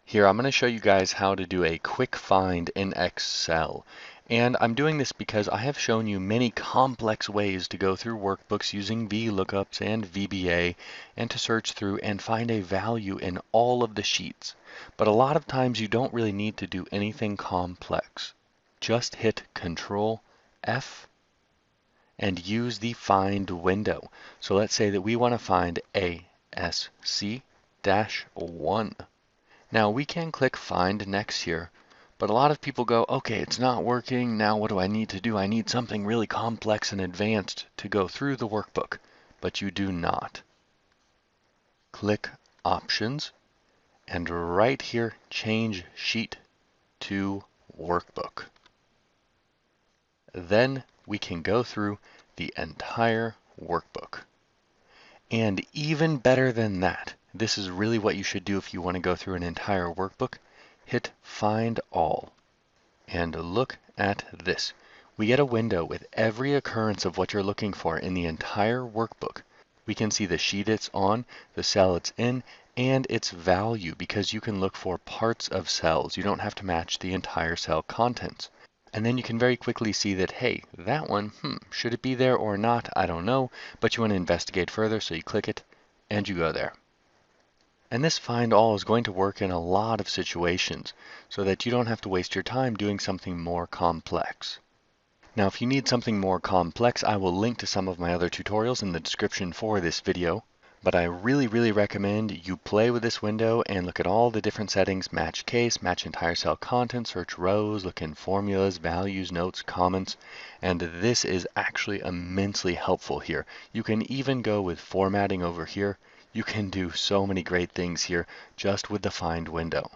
Here, I'm going to show you guys how to do a quick find in Excel. And I'm doing this because I have shown you many complex ways to go through workbooks using VLOOKUPs and VBA and to search through and find a value in all of the sheets. But a lot of times you don't really need to do anything complex. Just hit Control F and use the find window. So let's say that we want to find ASC-1. Now we can click Find Next here, but a lot of people go, okay, it's not working. Now what do I need to do? I need something really complex and advanced to go through the workbook, but you do not. Click Options, and right here, change Sheet to Workbook. Then we can go through the entire workbook. And even better than that, this is really what you should do if you want to go through an entire workbook. Hit Find All and look at this. We get a window with every occurrence of what you're looking for in the entire workbook. We can see the sheet it's on, the cell it's in, and its value because you can look for parts of cells. You don't have to match the entire cell contents. And then you can very quickly see that, hey, that one, should it be there or not? I don't know, but you want to investigate further, so you click it and you go there. And this find all is going to work in a lot of situations so that you don't have to waste your time doing something more complex. Now, if you need something more complex, I will link to some of my other tutorials in the description for this video. But I really recommend you play with this window and look at all the different settings: match case, match entire cell content, search rows, look in formulas, values, notes, comments, and this is actually immensely helpful here. You can even go with formatting over here. You can do so many great things here just with the find window.